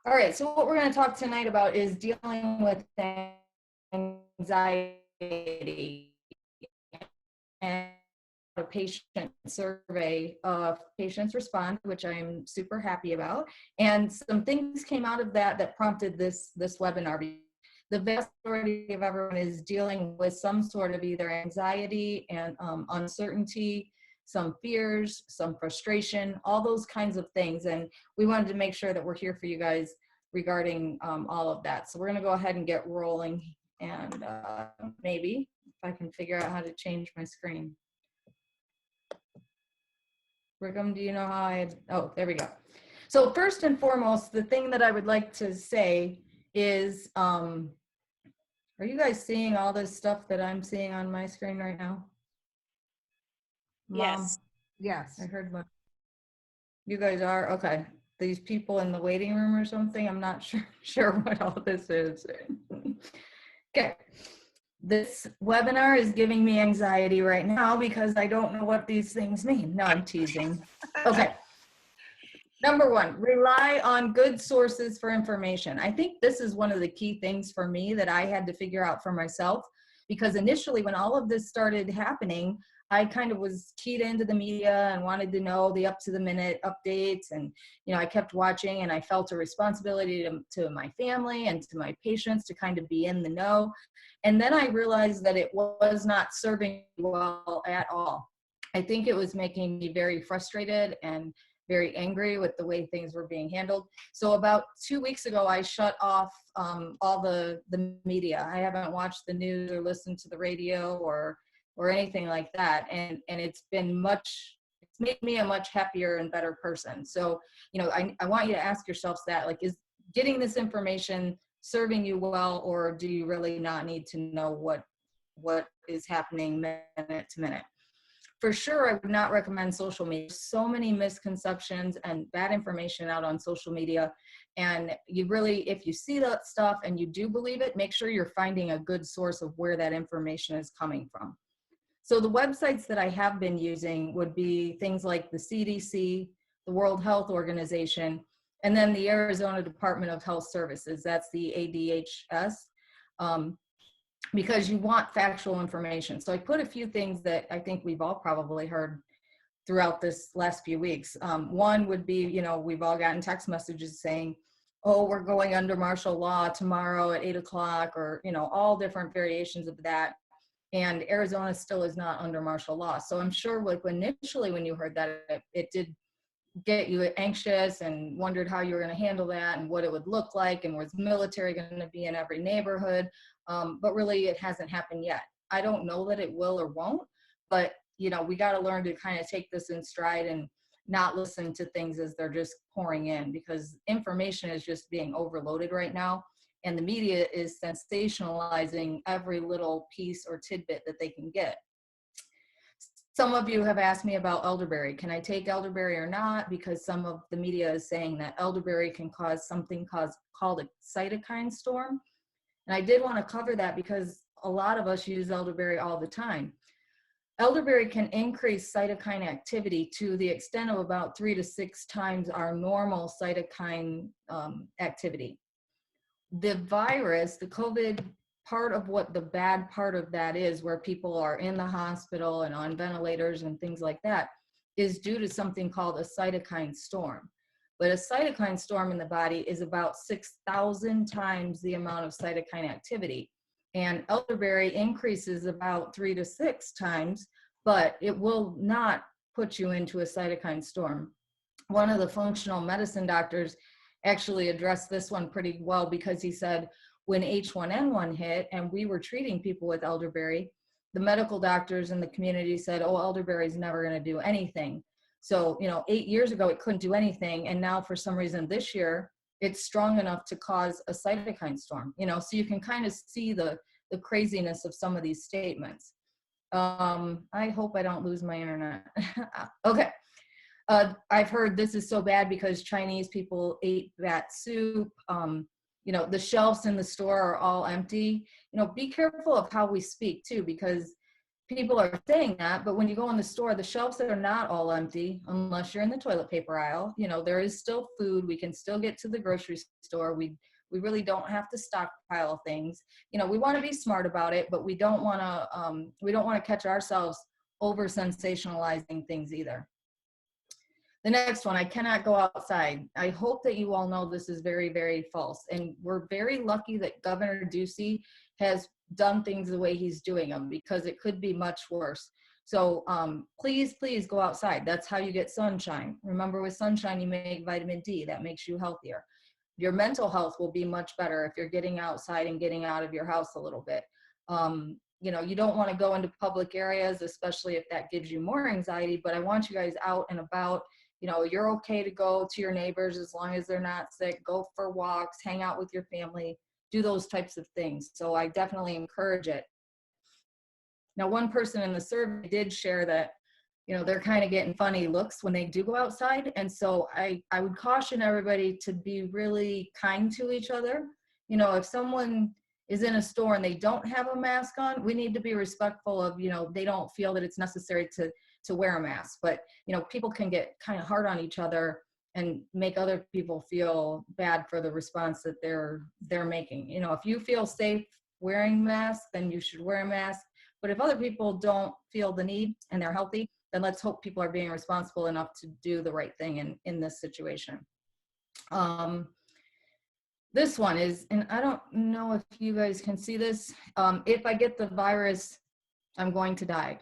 All right, so what we're going to talk tonight about is dealing with anxiety and a patient survey of patients respond, which I'm super happy about. And some things came out of that that prompted this webinar. The vast majority of everyone is dealing with some sort of either anxiety and uncertainty, some fears, some frustration, all those kinds of things. And we wanted to make sure that we're here for you guys regarding all of that. So we're going to go ahead and get rolling, and maybe if I can figure out how to change my screen. Brigham, do you know how oh, there we go. So first and foremost, the thing that I would like to say is, are you guys seeing all this stuff that I'm seeing on my screen right now? Mom? Yes. Yes. I heard what you guys are. Okay. These people in the waiting room or something. I'm not sure what all this is. Okay. This webinar is giving me anxiety right now because I don't know what these things mean. No, I'm teasing. Okay. Number one, rely on good sources for information. I think this is one of the key things for me that I had to figure out for myself, because initially when all of this started happening, I kind of was keyed into the media and wanted to know the up to the minute updates. And, you know, I kept watching, and I felt a responsibility to my family and to my patients to kind of be in the know. And then I realized that it was not serving me well at all. I think it was making me very frustrated and very angry with the way things were being handled. So about 2 weeks ago, I shut off all the media. I haven't watched the news or listened to the radio or anything like that. And it's made me a much happier and better person. So, you know, I want you to ask yourselves that, like, is getting this information serving you well, or do you really not need to know what is happening minute to minute? For sure, I would not recommend social media. So many misconceptions and bad information out on social media. And you really, if you see that stuff and you do believe it, make sure you're finding a good source of where that information is coming from. So the websites that I have been using would be things like the CDC, the World Health Organization, and then the Arizona Department of Health Services. That's the ADHS. Because you want factual information. So I put a few things that I think we've all probably heard throughout this last few weeks. One would be, you know, we've all gotten text messages saying, oh, we're going under martial law tomorrow at 8 o'clock, or, you know, all different variations of that. And Arizona still is not under martial law. So I'm sure like initially when you heard that, it did get you anxious and wondered how you were going to handle that and what it would look like, and was military going to be in every neighborhood. But really it hasn't happened yet. I don't know that it will or won't, but you know, we got to learn to kind of take this in stride and not listen to things as they're just pouring in, because information is just being overloaded right now. And the media is sensationalizing every little piece or tidbit that they can get. Some of you have asked me about elderberry. Can I take elderberry or not? Because some of the media is saying that elderberry can cause something called a cytokine storm. And I did want to cover that because a lot of us use elderberry all the time. Elderberry can increase cytokine activity to the extent of about 3 to 6 times our normal cytokine activity. The virus, the COVID, part of what the bad part of that is, where people are in the hospital and on ventilators and things like that, is due to something called a cytokine storm. But a cytokine storm in the body is about 6,000 times the amount of cytokine activity. And elderberry increases about 3 to 6 times, but it will not put you into a cytokine storm. One of the functional medicine doctors actually addressed this one pretty well, because he said when H1N1 hit and we were treating people with elderberry, the medical doctors in the community said, oh, elderberry is never going to do anything. So, you know, 8 years ago, it couldn't do anything. And now for some reason this year, it's strong enough to cause a cytokine storm, you know, so you can kind of see the craziness of some of these statements. I hope I don't lose my internet. Okay. I've heard this is so bad because Chinese people ate that soup. You know, the shelves in the store are all empty. You know, be careful of how we speak too, because people are saying that, but when you go in the store, the shelves are not all empty unless you're in the toilet paper aisle. You know, there is still food. We can still get to the grocery store. We really don't have to stockpile things. You know, we want to be smart about it, but we don't want to catch ourselves over sensationalizing things either. The next one, I cannot go outside. I hope that you all know this is very, very false. And we're very lucky that Governor Ducey has done things the way he's doing them, because it could be much worse. So please, please go outside. That's how you get sunshine. Remember, with sunshine, you make vitamin D. That makes you healthier. Your mental health will be much better if you're getting outside and getting out of your house a little bit. You know, you don't want to go into public areas, especially if that gives you more anxiety, but I want you guys out and about. You know, you're okay to go to your neighbors as long as they're not sick. Go for walks, hang out with your family, do those types of things. So I definitely encourage it. Now, one person in the survey did share that, you know, they're kind of getting funny looks when they do go outside. And so I would caution everybody to be really kind to each other. You know, if someone is in a store and they don't have a mask on, we need to be respectful of, you know, they don't feel that it's necessary to wear a mask. But, you know, people can get kind of hard on each other and make other people feel bad for the response that they're making. You know, if you feel safe wearing masks, then you should wear a mask. But if other people don't feel the need and they're healthy, then let's hope people are being responsible enough to do the right thing in this situation. This one is, and I don't know if you guys can see this, if I get the virus, I'm going to die.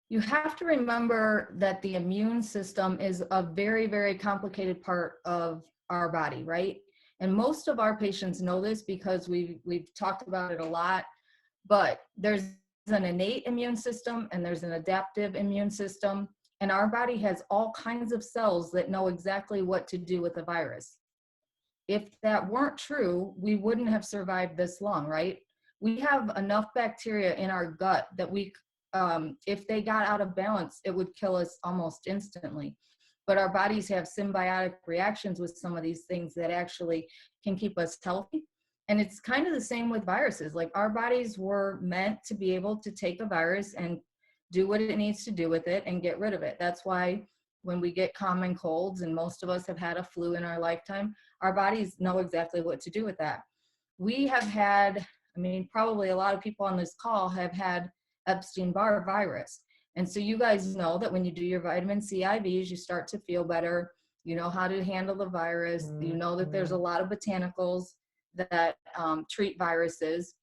You have to remember that the immune system is a very, very complicated part of our body, right? And most of our patients know this because we've talked about it a lot, but there's an innate immune system and there's an adaptive immune system, and our body has all kinds of cells that know exactly what to do with the virus. If that weren't true, we wouldn't have survived this long, right? We have enough bacteria in our gut that if they got out of balance, it would kill us almost instantly. But our bodies have symbiotic reactions with some of these things that actually can keep us healthy. And it's kind of the same with viruses. Like, our bodies were meant to be able to take a virus and do what it needs to do with it and get rid of it. That's why when we get common colds, and most of us have had a flu in our lifetime, our bodies know exactly what to do with that. We have had, I mean, probably a lot of people on this call have had Epstein-Barr virus. And so you guys know that when you do your vitamin C IVs, you start to feel better. You know how to handle the virus. You know that there's a lot of botanicals that treat viruses,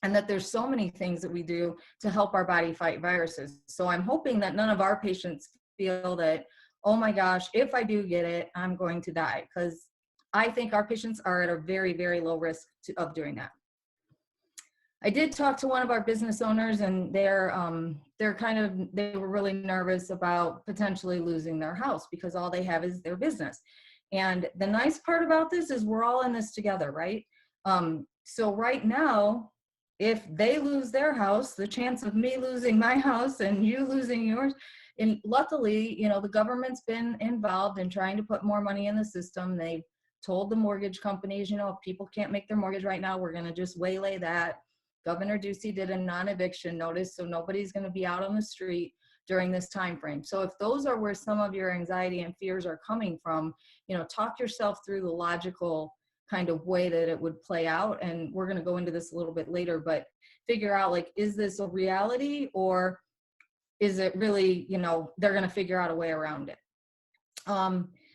and that there's so many things that we do to help our body fight viruses. So I'm hoping that none of our patients feel that, oh my gosh, if I do get it, I'm going to die, because I think our patients are at a very, very low risk of doing that. I did talk to one of our business owners, and they were really nervous about potentially losing their house because all they have is their business. And the nice part about this is we're all in this together, right? So right now, if they lose their house, the chance of me losing my house and you losing yours, and luckily, you know, the government's been involved in trying to put more money in the system. They told the mortgage companies, you know, if people can't make their mortgage right now, we're going to just waylay that. Governor Ducey did a non-eviction notice, so nobody's going to be out on the street during this time frame. So if those are where some of your anxiety and fears are coming from, you know, talk yourself through the logical kind of way that it would play out. And we're going to go into this a little bit later, but figure out, like, is this a reality, or is it really, you know, they're going to figure out a way around it.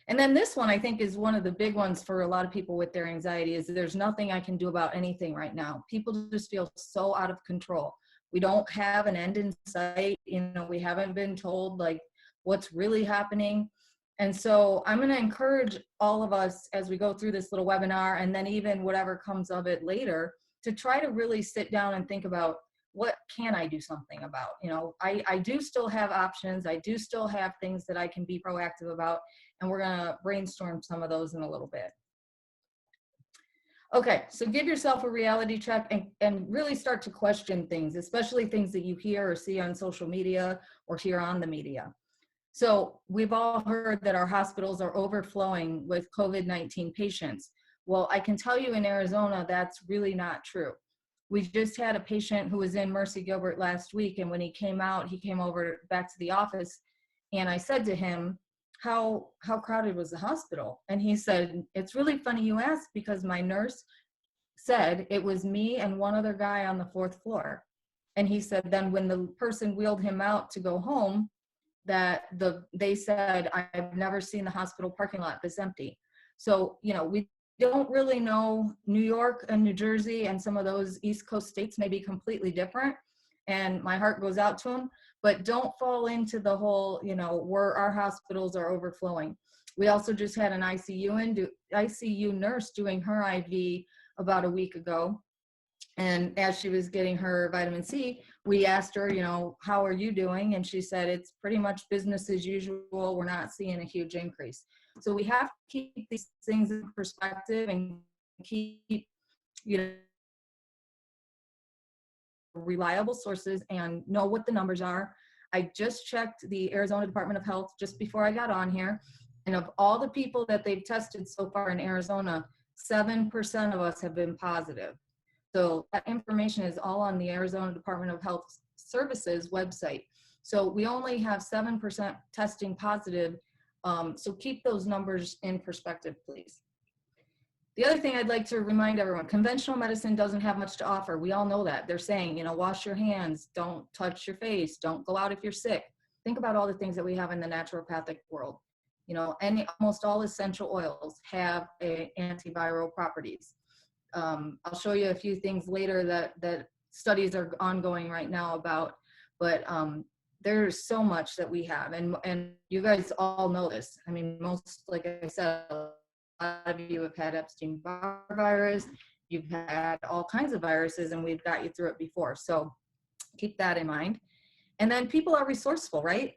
And then this one, I think, is one of the big ones for a lot of people with their anxiety, is there's nothing I can do about anything right now. People just feel so out of control. We don't have an end in sight. You know, we haven't been told like what's really happening. And so I'm going to encourage all of us as we go through this little webinar, and then even whatever comes of it later, to try to really sit down and think about, what can I do something about? You know, I do still have options. I do still have things that I can be proactive about. And we're going to brainstorm some of those in a little bit. Okay, so give yourself a reality check and really start to question things, especially things that you hear or see on social media or hear on the media. So we've all heard that our hospitals are overflowing with COVID-19 patients. Well, I can tell you in Arizona, that's really not true. We just had a patient who was in Mercy Gilbert last week, and when he came out, he came over back to the office, and I said to him, how crowded was the hospital? And he said, it's really funny you asked, because my nurse said it was me and one other guy on the 4th floor. And he said, then when the person wheeled him out to go home, that they said, I've never seen the hospital parking lot this empty. So, you know, we don't really know. New York and New Jersey and some of those East Coast states may be completely different. And my heart goes out to them, but don't fall into the whole, you know, where our hospitals are overflowing. We also just had an ICU nurse doing her IV about a week ago. And as she was getting her vitamin C, we asked her, you know, how are you doing? And she said, it's pretty much business as usual. We're not seeing a huge increase. So we have to keep these things in perspective and keep, you know, reliable sources and know what the numbers are. I just checked the Arizona Department of Health just before I got on here. And of all the people that they've tested so far in Arizona, 7% of us have been positive. So that information is all on the Arizona Department of Health Services website. So we only have 7% testing positive. So keep those numbers in perspective, please. The other thing I'd like to remind everyone, conventional medicine doesn't have much to offer. We all know that. They're saying, you know, wash your hands, don't touch your face, don't go out if you're sick. Think about all the things that we have in the naturopathic world. You know, almost all essential oils have antiviral properties. I'll show you a few things later that studies are ongoing right now about, but there's so much that we have, and you guys all know this. I mean, most, like I said, a lot of you have had Epstein-Barr virus, you've had all kinds of viruses, and we've got you through it before. So keep that in mind. And then people are resourceful, right?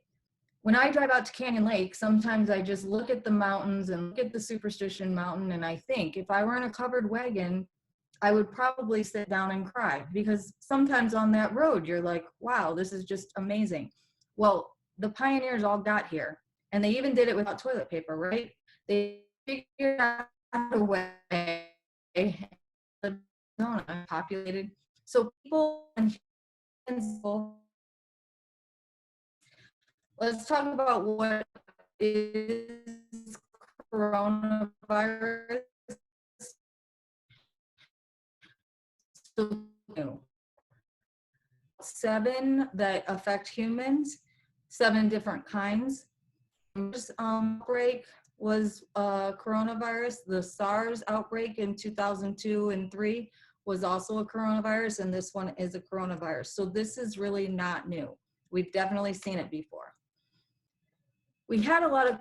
When I drive out to Canyon Lake, sometimes I just look at the mountains and look at the Superstition Mountain, and I think if I were in a covered wagon, I would probably sit down and cry, because sometimes on that road, you're like, wow, this is just amazing. Well, the pioneers all got here, and they even did it without toilet paper, right? They figured out a way, Arizona populated. So people and humans, let's talk about what is coronavirus. So, 7 that affect humans, 7 different kinds. This outbreak was coronavirus. The SARS outbreak in 2002 and 3 was also a coronavirus, and this one is a coronavirus. So this is really not new. We've definitely seen it before. We had a lot of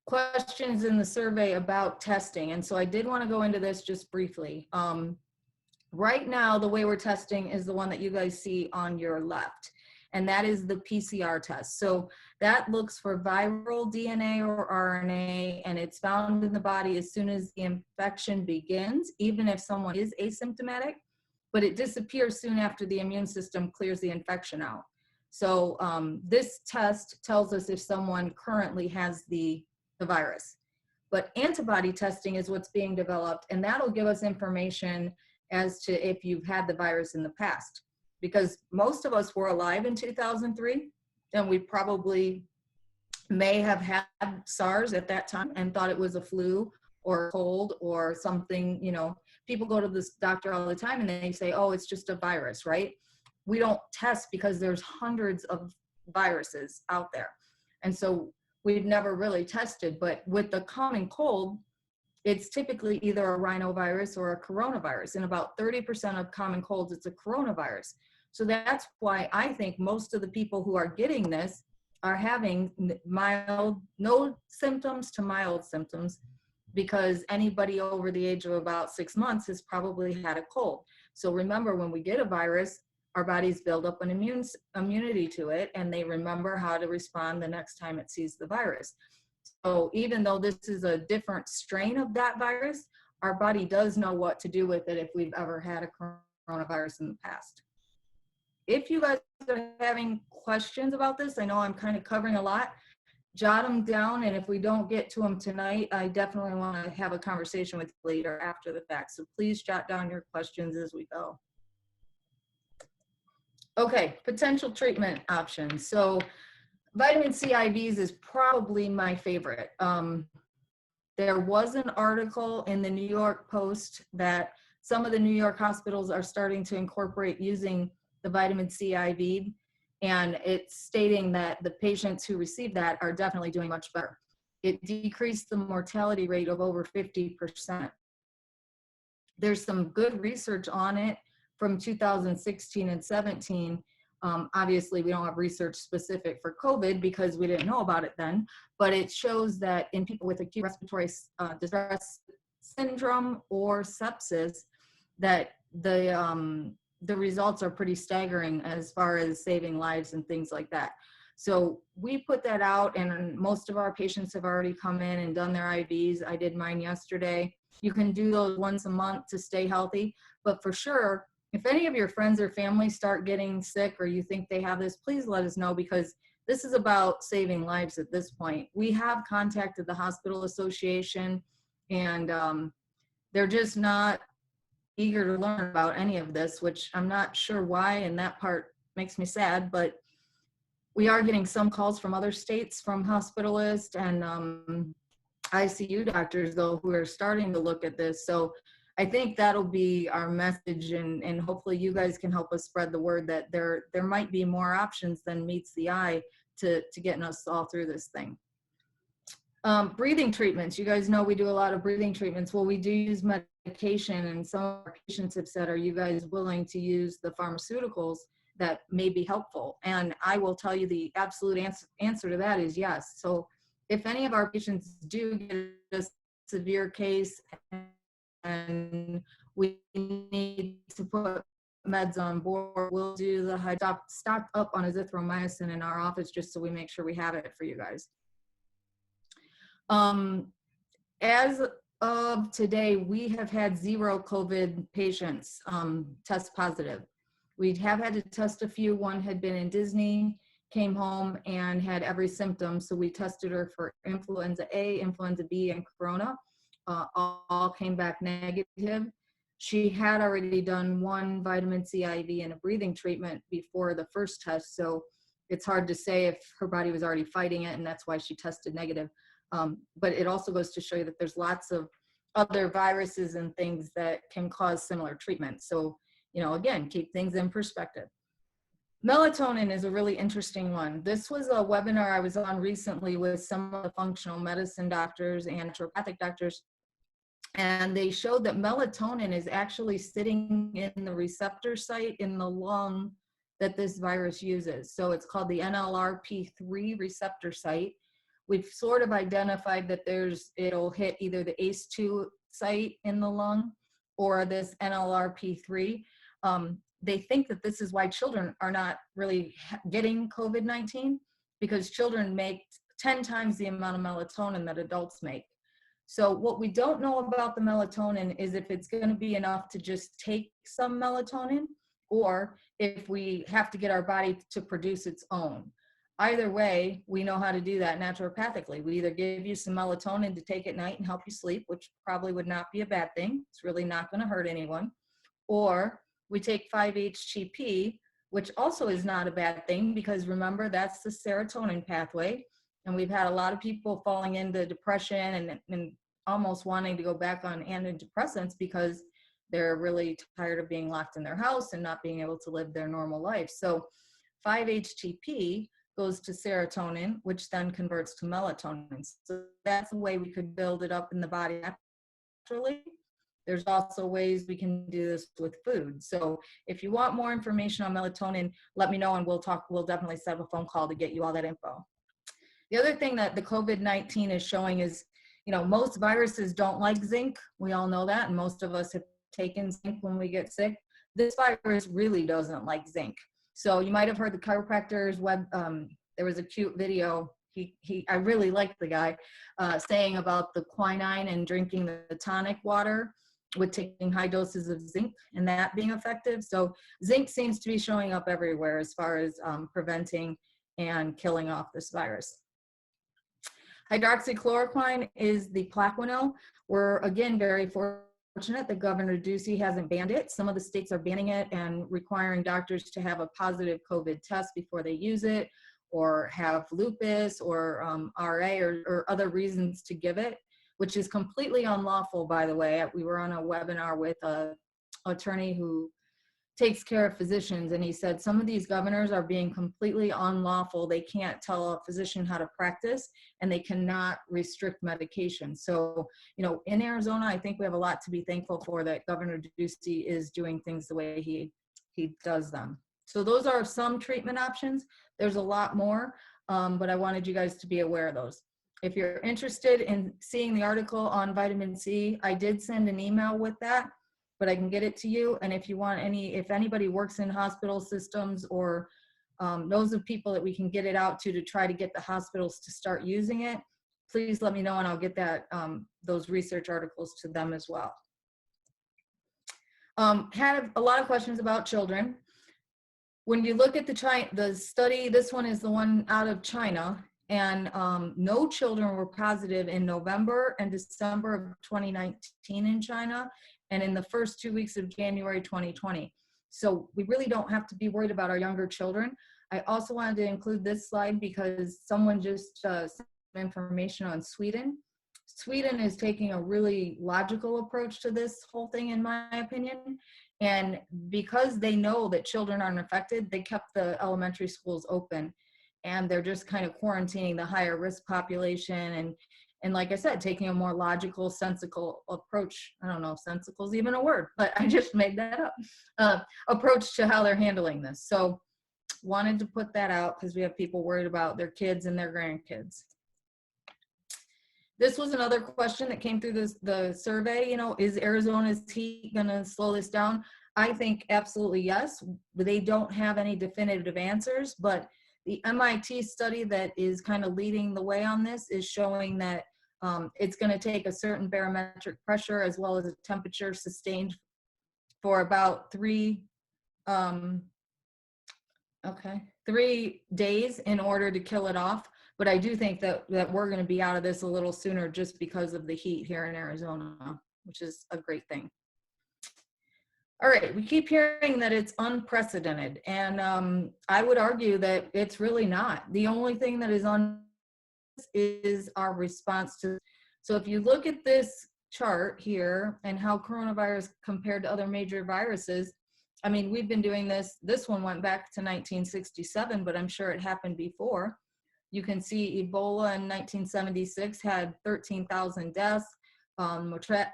questions in the survey about testing, and so I did want to go into this just briefly. Right now, the way we're testing is the one that you guys see on your left, and that is the PCR test. So that looks for viral DNA or RNA, and it's found in the body as soon as the infection begins, even if someone is asymptomatic, but it disappears soon after the immune system clears the infection out. So this test tells us if someone currently has the virus. But antibody testing is what's being developed, and that'll give us information as to if you've had the virus in the past. Because most of us were alive in 2003, and we probably may have had SARS at that time and thought it was a flu or a cold or something. You know, people go to this doctor all the time and they say, oh, it's just a virus, right? We don't test because there's hundreds of viruses out there. And so we've never really tested, but with the common cold, it's typically either a rhinovirus or a coronavirus. And about 30% of common colds, it's a coronavirus. So that's why I think most of the people who are getting this are having mild, no symptoms to mild symptoms, because anybody over the age of about 6 months has probably had a cold. So remember, when we get a virus, our bodies build up an immunity to it, and they remember how to respond the next time it sees the virus. So even though this is a different strain of that virus, our body does know what to do with it if we've ever had a coronavirus in the past. If you guys are having questions about this, I know I'm kind of covering a lot, jot them down, and if we don't get to them tonight, I definitely want to have a conversation with you later after the fact. So please jot down your questions as we go. Okay, potential treatment options. So vitamin C IVs is probably my favorite. There was an article in the New York Post that some of the New York hospitals are starting to incorporate using the vitamin C IV, and it's stating that the patients who receive that are definitely doing much better. It decreased the mortality rate of over 50%. There's some good research on it from 2016 and 17. Obviously, we don't have research specific for COVID because we didn't know about it then, but it shows that in people with acute respiratory distress syndrome or sepsis, that the results are pretty staggering as far as saving lives and things like that. So we put that out, and most of our patients have already come in and done their IVs. I did mine yesterday. You can do those once a month to stay healthy, but for sure, if any of your friends or family start getting sick or you think they have this, please let us know, because this is about saving lives at this point. We have contacted the hospital association, and they're just not eager to learn about any of this, which I'm not sure why, and that part makes me sad, but we are getting some calls from other states from hospitalists and ICU doctors, though, who are starting to look at this. So I think that'll be our message, and hopefully you guys can help us spread the word that there might be more options than meets the eye to getting us all through this thing. Breathing treatments. You guys know we do a lot of breathing treatments. Well, we do use medication, and some of our patients have said, are you guys willing to use the pharmaceuticals that may be helpful? And I will tell you the absolute answer to that is yes. So if any of our patients do get a severe case and we need to put meds on board, we'll do the stock up on azithromycin in our office just so we make sure we have it for you guys. As of today, we have had 0 COVID patients test positive. We have had to test a few. One had been in Disney, came home and had every symptom. So we tested her for influenza A, influenza B, and corona. All came back negative. She had already done 1 vitamin C IV and a breathing treatment before the first test. So it's hard to say if her body was already fighting it, and that's why she tested negative. But it also goes to show you that there's lots of other viruses and things that can cause similar treatments. So, you know, again, keep things in perspective. Melatonin is a really interesting one. This was a webinar I was on recently with some of the functional medicine doctors and naturopathic doctors, and they showed that melatonin is actually sitting in the receptor site in the lung that this virus uses. So it's called the NLRP3 receptor site. We've sort of identified that it'll hit either the ACE2 site in the lung or this NLRP3. They think that this is why children are not really getting COVID-19, because children make 10 times the amount of melatonin that adults make. So what we don't know about the melatonin is if it's going to be enough to just take some melatonin, or if we have to get our body to produce its own. Either way, we know how to do that naturopathically. We either give you some melatonin to take at night and help you sleep, which probably would not be a bad thing. It's really not going to hurt anyone. Or we take 5-HTP, which also is not a bad thing, because remember, that's the serotonin pathway. And we've had a lot of people falling into depression and almost wanting to go back on antidepressants because they're really tired of being locked in their house and not being able to live their normal life. So 5-HTP goes to serotonin, which then converts to melatonin. So that's a way we could build it up in the body naturally. There's also ways we can do this with food. So if you want more information on melatonin, let me know and we'll definitely set up a phone call to get you all that info. The other thing that the COVID-19 is showing is, you know, most viruses don't like zinc. We all know that, and most of us have taken zinc when we get sick. This virus really doesn't like zinc. So you might have heard the chiropractor's there was a cute video. I really liked the guy saying about the quinine and drinking the tonic water with taking high doses of zinc and that being effective. So zinc seems to be showing up everywhere as far as preventing and killing off this virus. Hydroxychloroquine is the Plaquenil. We're, again, very fortunate unfortunate that Governor Ducey hasn't banned it. Some of the states are banning it and requiring doctors to have a positive COVID test before they use it, or have lupus or RA or other reasons to give it, which is completely unlawful, by the way. We were on a webinar with a attorney who takes care of physicians, and he said some of these governors are being completely unlawful. They can't tell a physician how to practice, and they cannot restrict medication. So, you know, in Arizona, I think we have a lot to be thankful for, that Governor Ducey is doing things the way he does them. So those are some treatment options. There's a lot more, but I wanted you guys to be aware of those. If you're interested in seeing the article on vitamin C, I did send an email with that, but I can get it to you. And if you want if anybody works in hospital systems or knows of people that we can get it out to try to get the hospitals to start using it, please let me know, and I'll get that those research articles to them as well. Had a lot of questions about children. When you look at the study, this one is the one out of China, and no children were positive in November and December of 2019 in China, and in the first 2 weeks of January 2020. So we really don't have to be worried about our younger children. I also wanted to include this slide because someone just sent information on Sweden. Sweden is taking a really logical approach to this whole thing, in my opinion. And because they know that children aren't affected, they kept the elementary schools open, and they're just kind of quarantining the higher risk population. And like I said, taking a more logical, sensical approach. I don't know if sensical is even a word, but I just made that up. Approach to how they're handling this. So wanted to put that out because we have people worried about their kids and their grandkids. This was another question that came through the survey. You know, is Arizona's heat going to slow this down? I think absolutely yes. They don't have any definitive answers, but the MIT study that is kind of leading the way on this is showing that it's going to take a certain barometric pressure as well as a temperature sustained for about 3 days in order to kill it off. But I do think that we're going to be out of this a little sooner just because of the heat here in Arizona, which is a great thing. All right, we keep hearing that it's unprecedented, and I would argue that it's really not. The only thing that is our response to. So if you look at this chart here and how coronavirus compared to other major viruses, I mean, we've been doing this. This one went back to 1967, but I'm sure it happened before. You can see Ebola in 1976 had 13,000 deaths.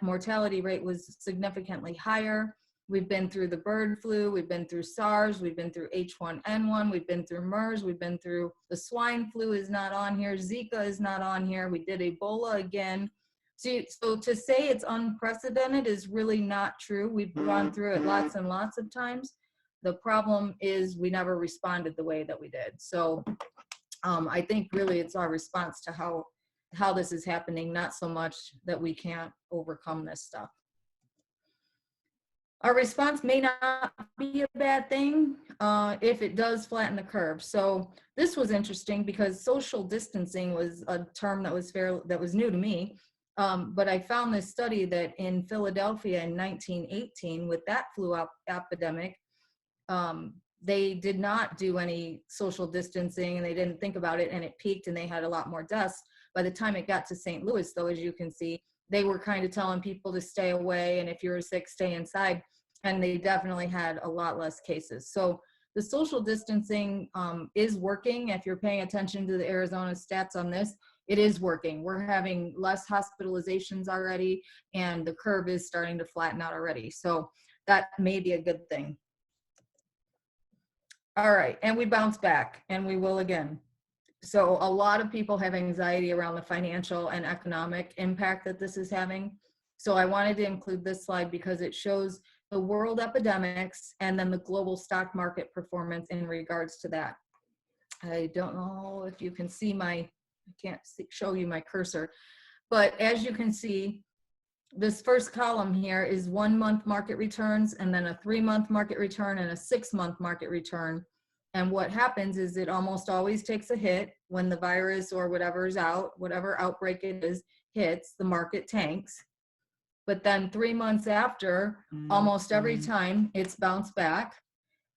Mortality rate was significantly higher. We've been through the bird flu, we've been through SARS, we've been through H1N1, we've been through MERS, we've been through the swine flu is not on here, Zika is not on here, we did Ebola again. So to say it's unprecedented is really not true. We've gone through it lots and lots of times. The problem is we never responded the way that we did. So I think really it's our response to how this is happening, not so much that we can't overcome this stuff. Our response may not be a bad thing if it does flatten the curve. So this was interesting because social distancing was a term that was new to me. But I found this study that in Philadelphia in 1918, with that flu epidemic, they did not do any social distancing, and they didn't think about it, and it peaked and they had a lot more deaths. By the time it got to St. Louis, though, as you can see, they were kind of telling people to stay away, and if you were sick, stay inside. And they definitely had a lot less cases. So the social distancing is working. If you're paying attention to the Arizona stats on this, it is working. We're having less hospitalizations already, and the curve is starting to flatten out already. So that may be a good thing. All right, and we bounce back, and we will again. So a lot of people have anxiety around the financial and economic impact that this is having. So I wanted to include this slide because it shows the world epidemics and then the global stock market performance in regards to that. I don't know if you can see I can't show you my cursor, but as you can see, this first column here is 1 month market returns, and then a 3-month market return and a 6-month market return. And what happens is it almost always takes a hit when the virus or whatever is out, whatever outbreak it is hits, the market tanks. but then 3 months after, almost every time it's bounced back.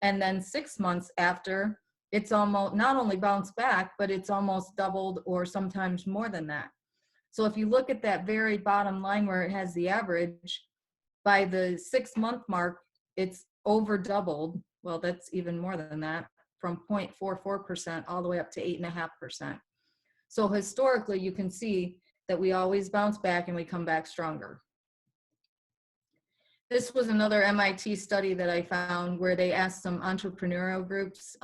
And then 6 months after, it's almost not only bounced back, but it's almost doubled or sometimes more than that. So if you look at that very bottom line where it has the average, by the 6 month mark, it's over doubled. Well, that's even more than that, from 0.44% all the way up to 8.5%. So historically, you can see that we always bounce back and we come back stronger. This was another MIT study that I found where they asked some entrepreneurial groups,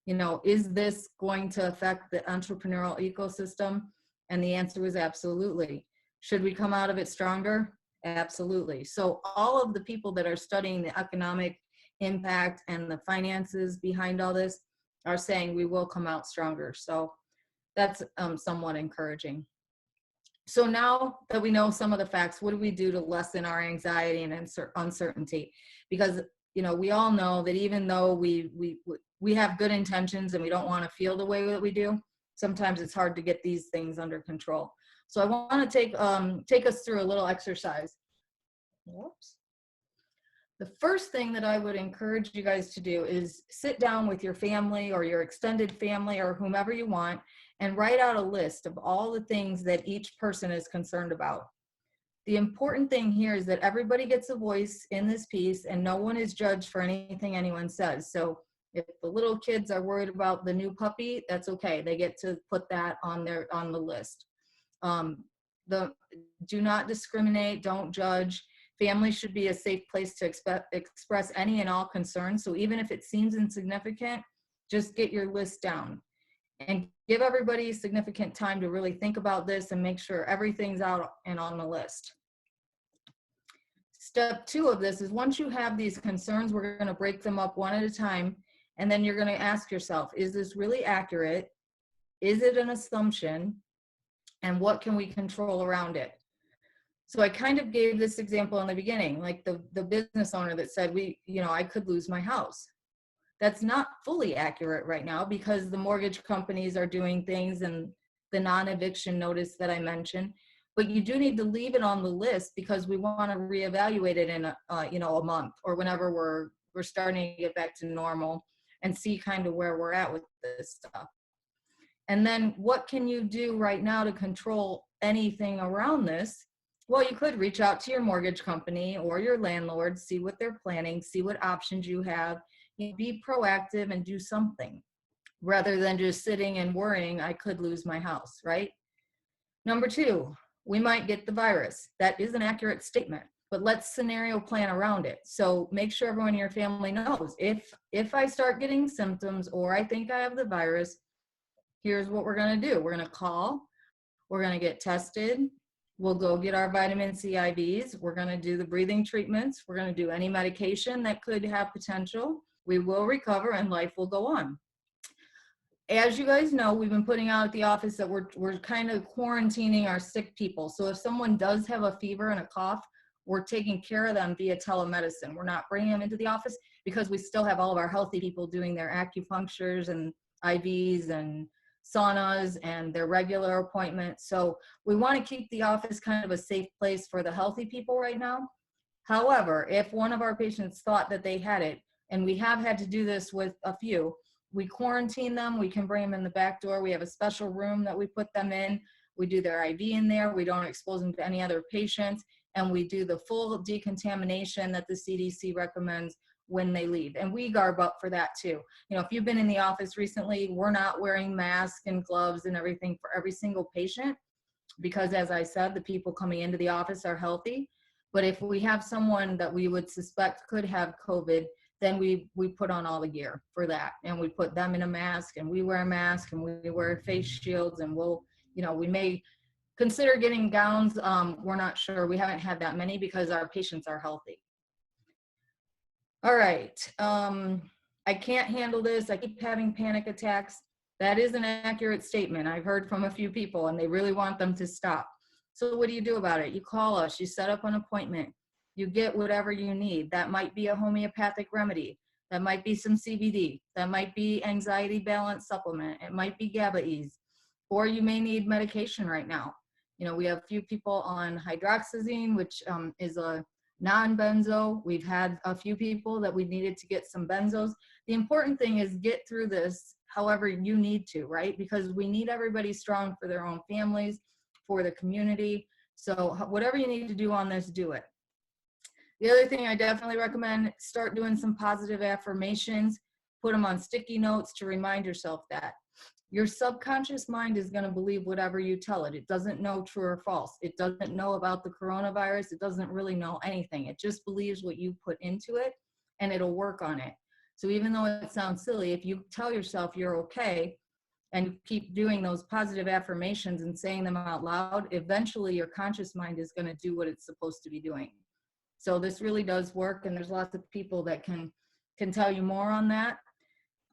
you know, is this going to affect the entrepreneurial ecosystem? And the answer was absolutely. Should we come out of it stronger? Absolutely. So all of the people that are studying the economic impact and the finances behind all this are saying we will come out stronger. So that's somewhat encouraging. So now that we know some of the facts, what do we do to lessen our anxiety and uncertainty? Because, you know, we all know that even though we have good intentions and we don't want to feel the way that we do, sometimes it's hard to get these things under control. So I want to take us through a little exercise. Whoops. The first thing that I would encourage you guys to do is sit down with your family or your extended family or whomever you want and write out a list of all the things that each person is concerned about. The important thing here is that everybody gets a voice in this piece and no one is judged for anything anyone says. So if the little kids are worried about the new puppy, that's okay. They get to put that on the list. Do not discriminate, don't judge. Family should be a safe place to express any and all concerns. So even if it seems insignificant, just get your list down and give everybody significant time to really think about this and make sure everything's out and on the list. Step 2 of this is once you have these concerns, we're going to break them up one at a time. And then you're going to ask yourself, is this really accurate? Is it an assumption? And what can we control around it? So I kind of gave this example in the beginning, like the business owner that said, I could lose my house. That's not fully accurate right now because the mortgage companies are doing things and the non-eviction notice that I mentioned, but you do need to leave it on the list because we want to reevaluate it in a month or whenever we're starting to get back to normal and see kind of where we're at with this stuff. And then what can you do right now to control anything around this? Well, you could reach out to your mortgage company or your landlord, see what they're planning, see what options you have, be proactive and do something rather than just sitting and worrying, I could lose my house, right? Number 2, we might get the virus. That is an accurate statement, but let's scenario plan around it. So make sure everyone in your family knows if I start getting symptoms or I think I have the virus, here's what we're going to do. We're going to call, we're going to get tested. We'll go get our vitamin C IVs. We're going to do the breathing treatments. We're going to do any medication that could have potential. We will recover and life will go on. As you guys know, we've been putting out at the office that we're kind of quarantining our sick people. So if someone does have a fever and a cough, we're taking care of them via telemedicine. We're not bringing them into the office because we still have all of our healthy people doing their acupunctures and IVs and saunas and their regular appointments. So we want to keep the office kind of a safe place for the healthy people right now. However, if one of our patients thought that they had it, and we have had to do this with a few, we quarantine them, we can bring them in the back door. We have a special room that we put them in. We do their IV in there. We don't expose them to any other patients. And we do the full decontamination that the CDC recommends when they leave. And we garb up for that too. If you've been in the office recently, we're not wearing masks and gloves and everything for every single patient because, as I said, the people coming into the office are healthy. But if we have someone that we would suspect could have COVID, then we put on all the gear for that. And we put them in a mask and we wear a mask and we wear face shields and we may consider getting gowns. We're not sure. We haven't had that many because our patients are healthy. All right, I can't handle this. I keep having panic attacks. That is an accurate statement. I've heard from a few people and they really want them to stop. So what do you do about it? You call us, you set up an appointment, you get whatever you need. That might be a homeopathic remedy. That might be some CBD. That might be anxiety balance supplement. It might be GABA-Ease, or you may need medication right now. We have a few people on hydroxyzine, which is a non-benzo. We've had a few people that we needed to get some benzos. The important thing is get through this however you need to, right? Because we need everybody strong for their own families, for the community. So whatever you need to do on this, do it. The other thing I definitely recommend, start doing some positive affirmations, put them on sticky notes to remind yourself that. Your subconscious mind is going to believe whatever you tell it. It doesn't know true or false. It doesn't know about the coronavirus. It doesn't really know anything. It just believes what you put into it, and it'll work on it. So even though it sounds silly, if you tell yourself you're okay and keep doing those positive affirmations and saying them out loud, eventually your conscious mind is going to do what it's supposed to be doing. So this really does work, and there's lots of people that can tell you more on that.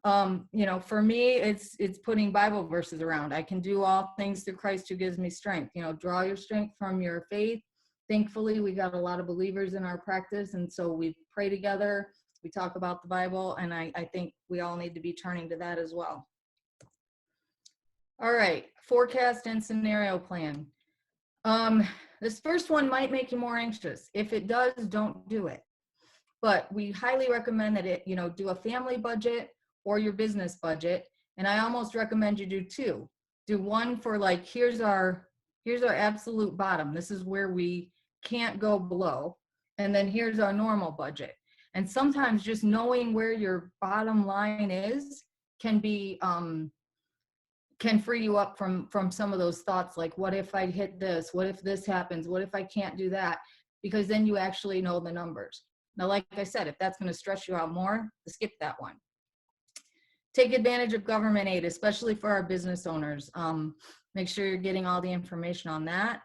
For me, it's putting Bible verses around. I can do all things through Christ who gives me strength. Draw your strength from your faith. Thankfully, we got a lot of believers in our practice, and so we pray together. We talk about the Bible, and I think we all need to be turning to that as well. All right, forecast and scenario plan. This first one might make you more anxious. If it does, don't do it. But we highly recommend that do a family budget or your business budget. And I almost recommend you do two. Do one for like, here's our absolute bottom. This is where we can't go below. And then here's our normal budget. And sometimes just knowing where your bottom line is can be, can free you up from some of those thoughts, like, what if I hit this? What if this happens? What if I can't do that? Because then you actually know the numbers. Now, like I said, if that's going to stress you out more, skip that one. Take advantage of government aid, especially for our business owners. Make sure you're getting all the information on that.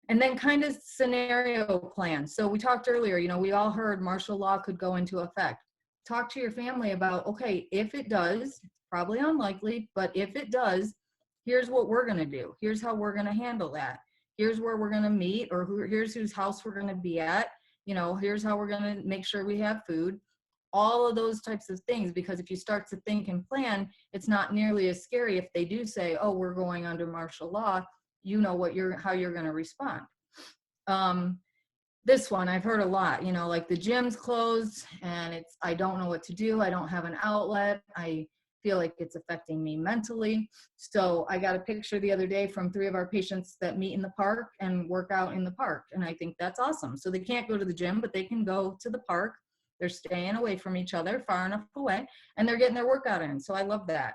And then kind of scenario plan. So we talked earlier, we all heard martial law could go into effect. Talk to your family about, okay, if it does, probably unlikely, but if it does, here's what we're going to do. Here's how we're going to handle that. Here's where we're going to meet, or here's whose house we're going to be at. Here's how we're going to make sure we have food. All of those types of things, because if you start to think and plan, it's not nearly as scary if they do say, oh, we're going under martial law. You know how you're going to respond. This one I've heard a lot, like the gym's closed and I don't know what to do. I don't have an outlet. I feel like it's affecting me mentally. So I got a picture the other day from 3 of our patients that meet in the park and work out in the park. And I think that's awesome. So they can't go to the gym, but they can go to the park. They're staying away from each other, far enough away, and they're getting their workout in. So I love that.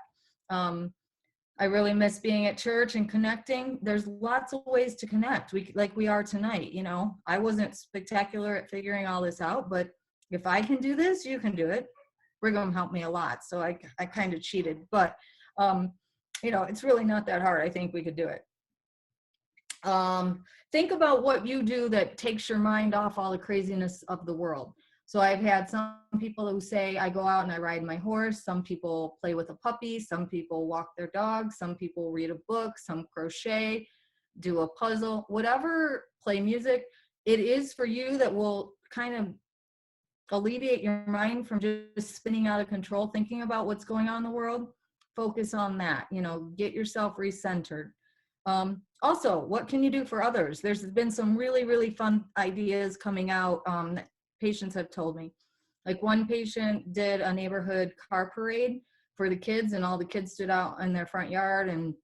I really miss being at church and connecting. There's lots of ways to connect. Like we are tonight, I wasn't spectacular at figuring all this out, but if I can do this, you can do it. Brigham helped me a lot, so I kind of cheated, but it's really not that hard. I think we could do it. Think about what you do that takes your mind off all the craziness of the world. So I've had some people who say, I go out and I ride my horse. Some people play with a puppy. Some people walk their dog. Some people read a book. Some crochet, do a puzzle, whatever, play music. It is for you that will kind of alleviate your mind from just spinning out of control, thinking about what's going on in the world. Focus on that, get yourself recentered. Also, what can you do for others? There's been some really, really fun ideas coming out that patients have told me. Like one patient did a neighborhood car parade for the kids, and all the kids stood out in their front yard, and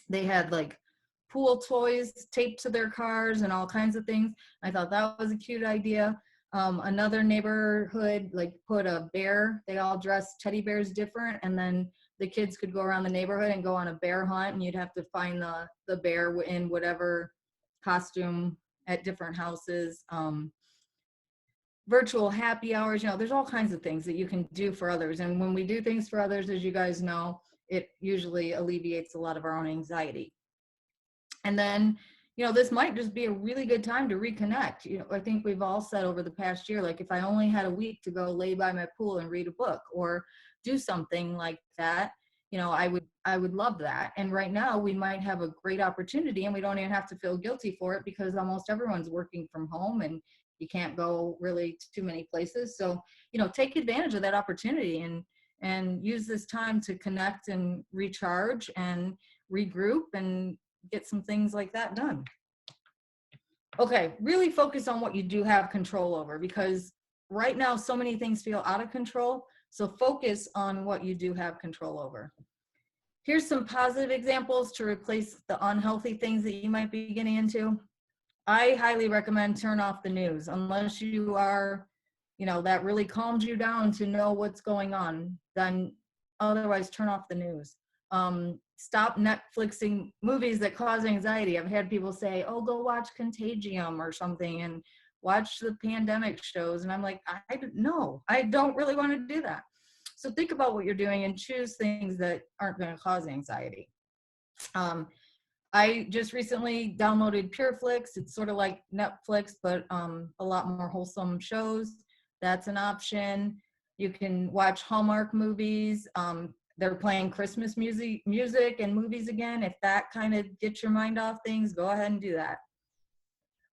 they had like pool toys taped to their cars and all kinds of things. I thought that was a cute idea. Another neighborhood like put a bear, they all dressed teddy bears different, and then the kids could go around the neighborhood and go on a bear hunt, and you'd have to find the bear in whatever costume at different houses. Virtual happy hours, there's all kinds of things that you can do for others. And when we do things for others, as you guys know, it usually alleviates a lot of our own anxiety. And then, this might just be a really good time to reconnect. I think we've all said over the past year, like if I only had a week to go lay by my pool and read a book or do something like that, I would love that. And right now we might have a great opportunity, and we don't even have to feel guilty for it because almost everyone's working from home and you can't go really too many places. So, take advantage of that opportunity and use this time to connect and recharge and regroup and get some things like that done. Okay, really focus on what you do have control over, because right now so many things feel out of control. So focus on what you do have control over. Here's some positive examples to replace the unhealthy things that you might be getting into. I highly recommend turn off the news unless you are, that really calms you down to know what's going on. Then otherwise turn off the news. Stop Netflixing movies that cause anxiety. I've had people say, oh, go watch Contagium or something and watch the pandemic shows. And I'm like, no, I don't really want to do that. So think about what you're doing and choose things that aren't going to cause anxiety. I just recently downloaded PureFlix. It's sort of like Netflix, but a lot more wholesome shows. That's an option. You can watch Hallmark movies. They're playing Christmas music and movies again. If that kind of gets your mind off things, go ahead and do that.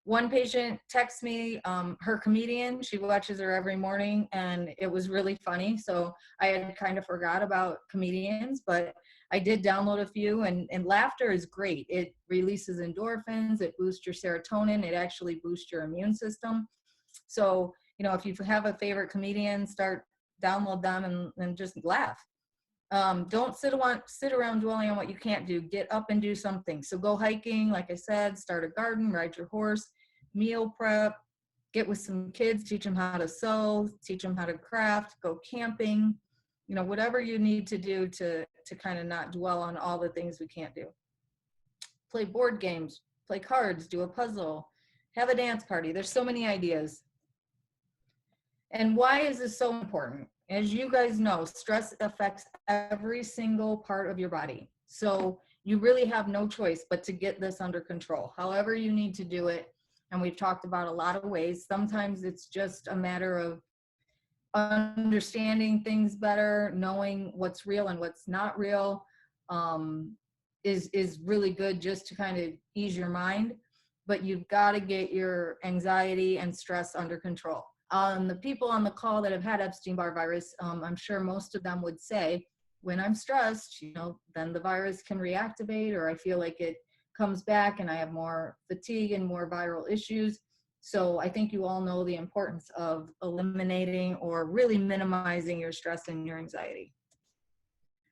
One patient texts me, her comedian, she watches her every morning, and it was really funny. So I had kind of forgot about comedians, but I did download a few, and laughter is great. It releases endorphins, it boosts your serotonin, it actually boosts your immune system. So, if you have a favorite comedian, download them and just laugh. Don't sit around dwelling on what you can't do. Get up and do something. So go hiking, like I said, start a garden, ride your horse, meal prep, get with some kids, teach them how to sew, teach them how to craft, go camping, whatever you need to do to kind of not dwell on all the things we can't do. Play board games, play cards, do a puzzle, have a dance party. There's so many ideas. And why is this so important? As you guys know, stress affects every single part of your body. So you really have no choice but to get this under control, however you need to do it. And we've talked about a lot of ways. Sometimes it's just a matter of understanding things better, knowing what's real and what's not real, is really good just to kind of ease your mind. But you've got to get your anxiety and stress under control. The people on the call that have had Epstein-Barr virus, I'm sure most of them would say, when I'm stressed, then the virus can reactivate, or I feel like it comes back and I have more fatigue and more viral issues. So I think you all know the importance of eliminating or really minimizing your stress and your anxiety.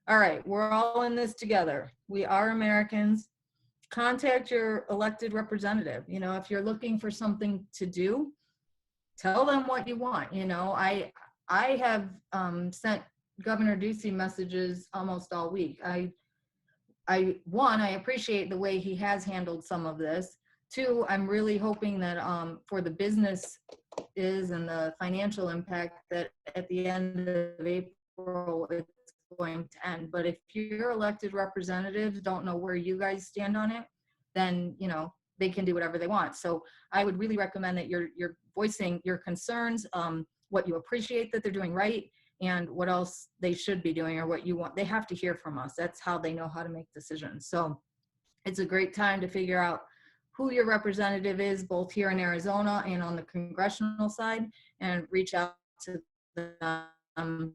All right, we're all in this together. We are Americans. Contact your elected representative. If you're looking for something to do, tell them what you want. I have sent Governor Ducey messages almost all week. I appreciate the way he has handled some of this. Two, I'm really hoping that for the business and the financial impact, that at the end of April it's going to end. But if your elected representatives don't know where you guys stand on it, then they can do whatever they want. So I would really recommend that you're voicing your concerns, what you appreciate that they're doing right, and what else they should be doing or what you want. They have to hear from us. That's how they know how to make decisions. So it's a great time to figure out who your representative is, both here in Arizona and on the congressional side, and reach out to them.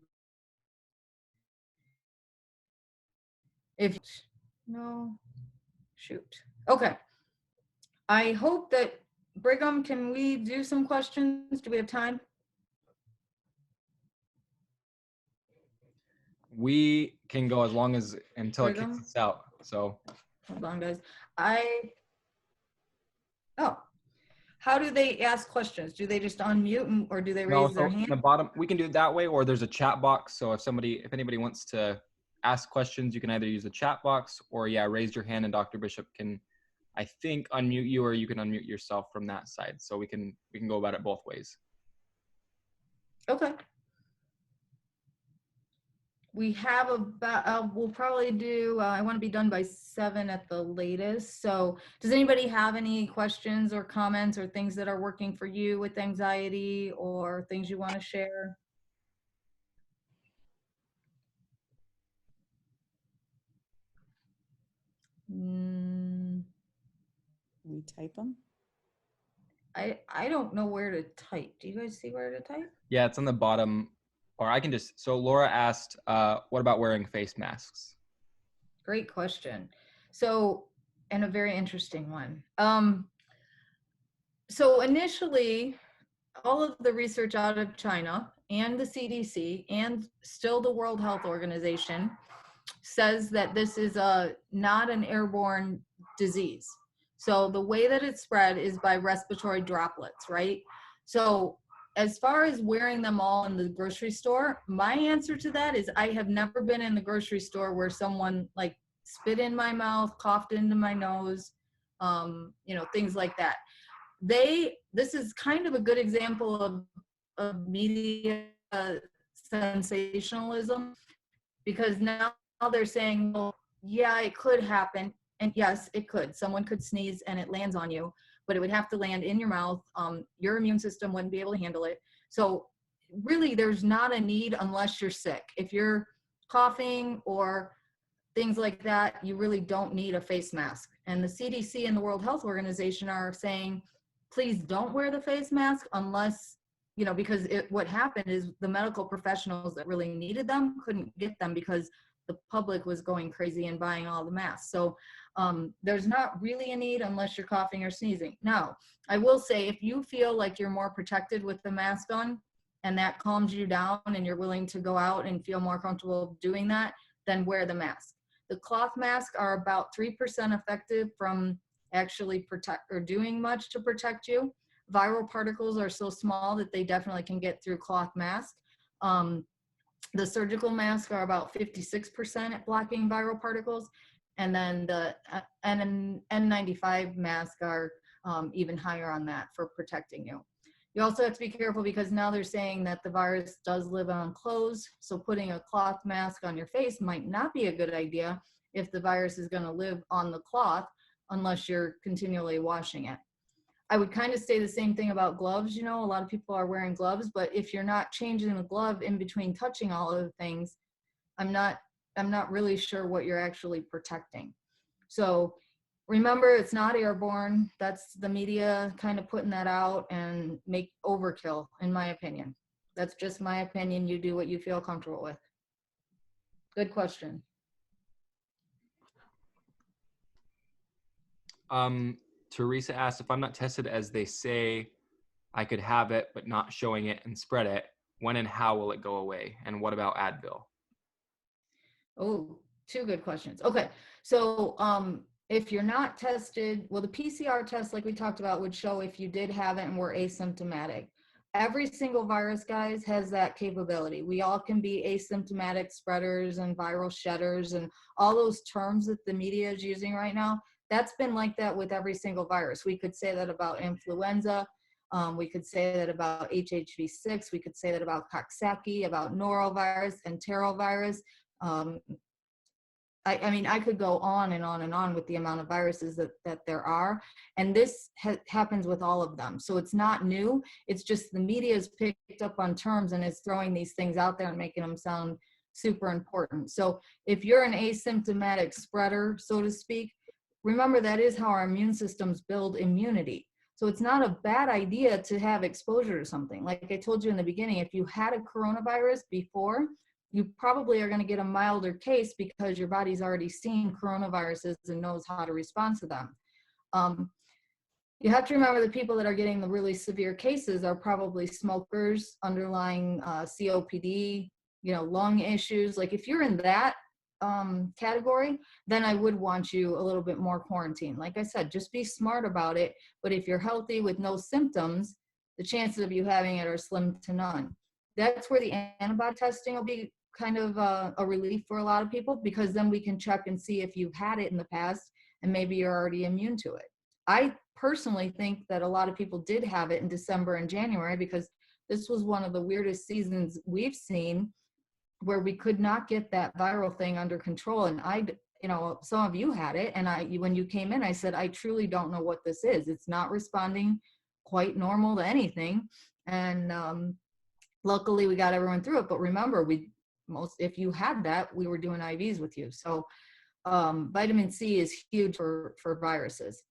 Okay. I hope that, Brigham, can we do some questions? Do we have time? We can go until Brigham? It kicks us out. So hold on, guys. How do they ask questions? Do they just unmute or do they raise their hand? In the bottom, we can do it that way, or there's a chat box. So if anybody wants to ask questions, you can either use the chat box or raise your hand, and Dr. Bishop can, I think, unmute you, or you can unmute yourself from that side. So we can go about it both ways. Okay. We have we'll probably do, I want to be done by 7 at the latest. So does anybody have any questions or comments or things that are working for you with anxiety or things you want to share? We type them? I don't know where to type. Do you guys see where to type? Yeah, it's on the bottom. Or I can just, so Laura asked, what about wearing face masks? Great question. So and a very interesting one. So initially, all of the research out of China and the CDC and still the World Health Organization says that this is not an airborne disease. So the way that it's spread is by respiratory droplets, right? So as far as wearing them all in the grocery store, my answer to that is I have never been in the grocery store where someone like spit in my mouth, coughed into my nose, things like that. This is kind of a good example of media sensationalism, because now they're saying, well, yeah, it could happen. And yes, it could. Someone could sneeze and it lands on you, but it would have to land in your mouth. Your immune system wouldn't be able to handle it. So really, there's not a need unless you're sick. If you're coughing or things like that, you really don't need a face mask. And the CDC and the World Health Organization are saying, please don't wear the face mask unless, because what happened is the medical professionals that really needed them couldn't get them because the public was going crazy and buying all the masks. So there's not really a need unless you're coughing or sneezing. Now, I will say, if you feel like you're more protected with the mask on and that calms you down and you're willing to go out and feel more comfortable doing that, then wear the mask. The cloth masks are about 3% effective from actually protect or doing much to protect you. Viral particles are so small that they definitely can get through cloth mask. The surgical masks are about 56% at blocking viral particles. And then the N95 masks are even higher on that for protecting you. You also have to be careful because now they're saying that the virus does live on clothes. So putting a cloth mask on your face might not be a good idea if the virus is going to live on the cloth unless you're continually washing it. I would kind of say the same thing about gloves. A lot of people are wearing gloves, but if you're not changing the glove in between touching all of the things, I'm not really sure what you're actually protecting. So remember, it's not airborne. That's the media kind of putting that out and make overkill, in my opinion. That's just my opinion. You do what you feel comfortable with. Good question. Teresa asked, if I'm not tested as they say I could have it, but not showing it and spread it, when and how will it go away? And what about Advil? Oh, two good questions. Okay. So if you're not tested, well, the PCR test, like we talked about, would show if you did have it and were asymptomatic. Every single virus, guys, has that capability. We all can be asymptomatic spreaders and viral shedders and all those terms that the media is using right now. That's been like that with every single virus. We could say that about influenza. We could say that about HHV6. We could say that about Coxsackie, about norovirus, enterovirus. I mean, I could go on and on and on with the amount of viruses that there are. And this happens with all of them. So it's not new. It's just the media has picked up on terms and is throwing these things out there and making them sound super important. So if you're an asymptomatic spreader, so to speak, remember that is how our immune systems build immunity. So it's not a bad idea to have exposure to something. Like I told you in the beginning, if you had a coronavirus before, you probably are going to get a milder case because your body's already seen coronaviruses and knows how to respond to them. You have to remember the people that are getting the really severe cases are probably smokers, underlying COPD, lung issues. Like if you're in that category, then I would want you a little bit more quarantine. Like I said, just be smart about it. But if you're healthy with no symptoms, the chances of you having it are slim to none. That's where the antibody testing will be kind of a relief for a lot of people, because then we can check and see if you've had it in the past and maybe you're already immune to it. I personally think that a lot of people did have it in December and January because this was one of the weirdest seasons we've seen where we could not get that viral thing under control. And some of you had it. And when you came in, I said, I truly don't know what this is. It's not responding quite normal to anything. And luckily we got everyone through it. But remember, if you had that, we were doing IVs with you. So vitamin C is huge for viruses.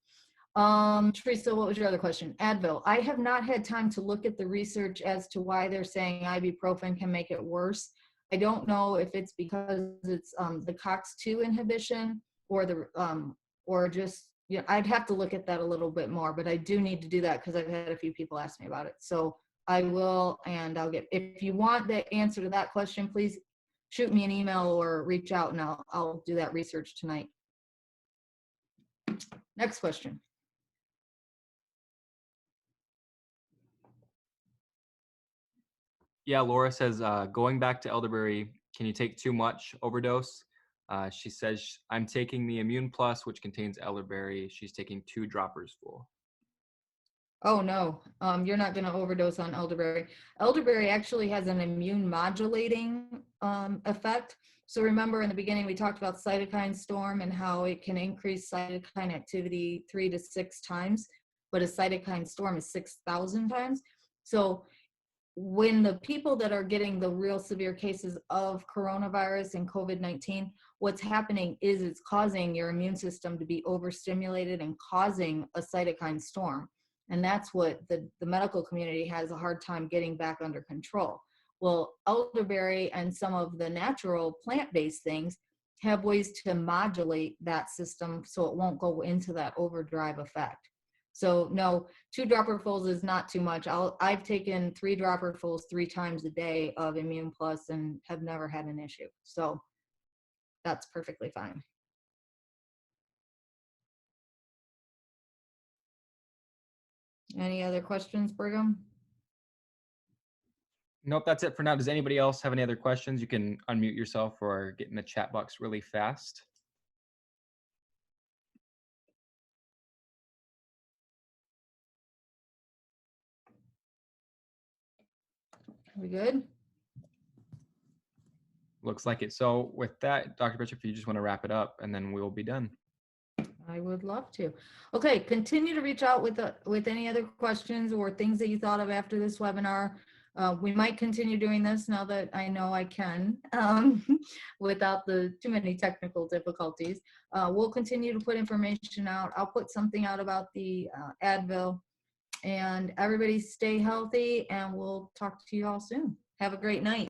Teresa, what was your other question? Advil. I have not had time to look at the research as to why they're saying ibuprofen can make it worse. I don't know if it's because it's the COX-2 inhibition or the or just, yeah, I'd have to look at that a little bit more, but I do need to do that because I've had a few people ask me about it. So I will, and I'll get, if you want the answer to that question, please shoot me an email or reach out and I'll do that research tonight. Next question. Yeah, Laura says, going back to elderberry, can you take too much overdose? She says, I'm taking the Immune Plus, which contains elderberry. She's taking 2 droppers full. Oh no, you're not going to overdose on elderberry. Elderberry actually has an immune modulating effect. So remember in the beginning, we talked about cytokine storm and how it can increase cytokine activity 3 to 6 times, but a cytokine storm is 6,000 times. So when the people that are getting the real severe cases of coronavirus and COVID-19, what's happening is it's causing your immune system to be overstimulated and causing a cytokine storm. And that's what the medical community has a hard time getting back under control. Well, elderberry and some of the natural plant-based things have ways to modulate that system so it won't go into that overdrive effect. So no, 2 dropperfuls is not too much. I've taken 3 dropperfuls 3 times a day of Immune Plus and have never had an issue. So that's perfectly fine. Any other questions, Brigham? Nope, that's it for now. Does anybody else have any other questions? You can unmute yourself or get in the chat box really fast. We good? Looks like it. So with that, Dr. Bishop, if you just want to wrap it up, and then we will be done. I would love to. Okay, continue to reach out with any other questions or things that you thought of after this webinar. We might continue doing this now that I know I can without too many technical difficulties. We'll continue to put information out. I'll put something out about the Advil, and everybody stay healthy, and we'll talk to you all soon. Have a great night.